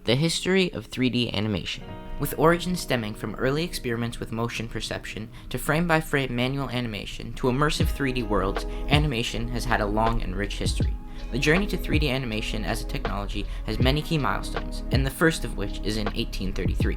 The history of 3D animation. With origins stemming from early experiments with motion perception to frame-by-frame manual animation to immersive 3D worlds, animation has had a long and rich history. The journey to 3D animation as a technology has many key milestones, and the first of which is in 1833.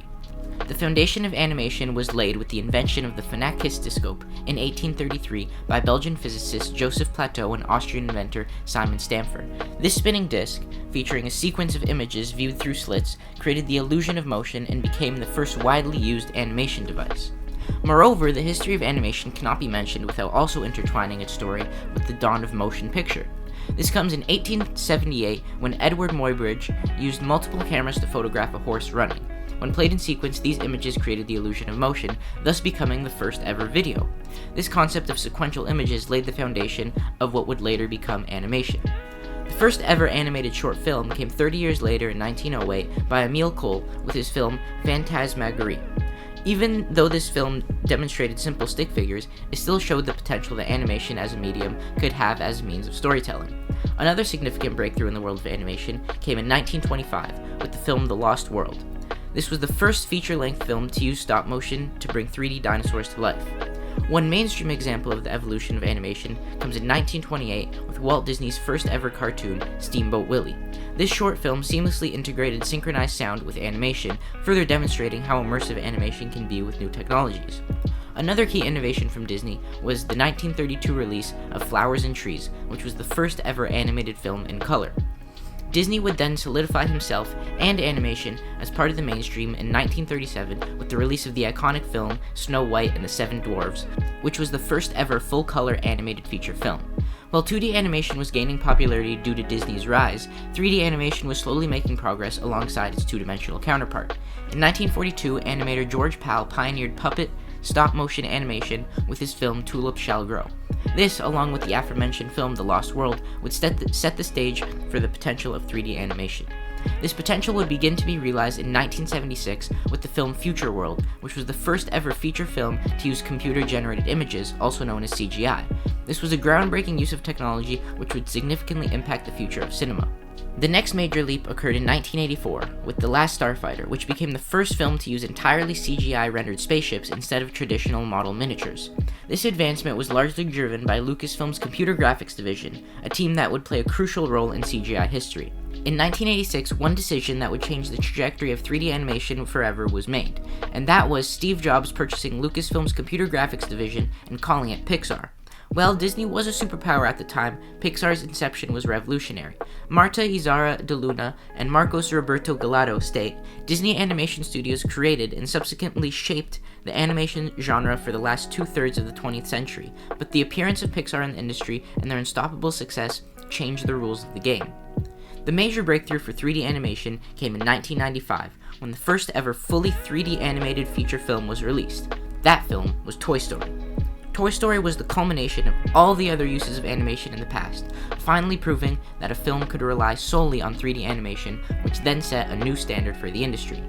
The foundation of animation was laid with the invention of the phenakistoscope in 1833 by Belgian physicist Joseph Plateau and Austrian inventor Simon Stamfer. This spinning disc, featuring a sequence of images viewed through slits, created the illusion of motion and became the first widely used animation device. Moreover, the history of animation cannot be mentioned without also intertwining its story with the dawn of motion picture. This comes in 1878 when Edward Muybridge used multiple cameras to photograph a horse running. When played in sequence, these images created the illusion of motion, thus becoming the first ever video. This concept of sequential images laid the foundation of what would later become animation. The first ever animated short film came 30 years later in 1908 by Emile Cole with his film Phantasmagorie. Even though this film demonstrated simple stick figures, it still showed the potential that animation as a medium could have as a means of storytelling. Another significant breakthrough in the world of animation came in 1925 with the film The Lost World. This was the first feature-length film to use stop motion to bring 3D dinosaurs to life. One mainstream example of the evolution of animation comes in 1928 with Walt Disney's first ever cartoon, Steamboat Willie. This short film seamlessly integrated synchronized sound with animation, further demonstrating how immersive animation can be with new technologies. Another key innovation from Disney was the 1932 release of Flowers and Trees, which was the first ever animated film in color. Disney would then solidify himself and animation as part of the mainstream in 1937 with the release of the iconic film Snow White and the Seven Dwarfs, which was the first ever full-color animated feature film. While 2D animation was gaining popularity due to Disney's rise, 3D animation was slowly making progress alongside its two-dimensional counterpart. In 1942, animator George Pal pioneered puppet stop-motion animation with his film Tulips Shall Grow. This, along with the aforementioned film The Lost World, would set the stage for the potential of 3D animation. This potential would begin to be realized in 1976 with the film Future World, which was the first ever feature film to use computer-generated images, also known as CGI. This was a groundbreaking use of technology which would significantly impact the future of cinema. The next major leap occurred in 1984 with The Last Starfighter, which became the first film to use entirely CGI-rendered spaceships instead of traditional model miniatures. This advancement was largely driven by Lucasfilm's computer graphics division, a team that would play a crucial role in CGI history. In 1986, one decision that would change the trajectory of 3D animation forever was made, and that was Steve Jobs purchasing Lucasfilm's computer graphics division and calling it Pixar. While Disney was a superpower at the time, Pixar's inception was revolutionary. Marta Izara de Luna and Marcos Roberto Gallardo state, Disney Animation Studios created and subsequently shaped the animation genre for the last two-thirds of the 20th century, but the appearance of Pixar in the industry and their unstoppable success changed the rules of the game. The major breakthrough for 3D animation came in 1995, when the first ever fully 3D animated feature film was released. That film was Toy Story. Toy Story was the culmination of all the other uses of animation in the past, finally proving that a film could rely solely on 3D animation, which then set a new standard for the industry.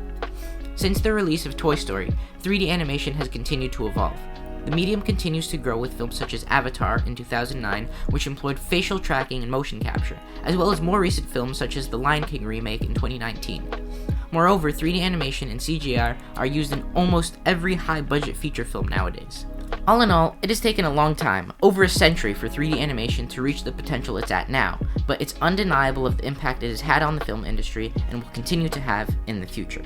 Since the release of Toy Story, 3D animation has continued to evolve. The medium continues to grow with films such as Avatar in 2009, which employed facial tracking and motion capture, as well as more recent films such as The Lion King remake in 2019. Moreover, 3D animation and CGI are used in almost every high-budget feature film nowadays. All in all, it has taken a long time, over a century, for 3D animation to reach the potential it's at now, but it's undeniable of the impact it has had on the film industry and will continue to have in the future.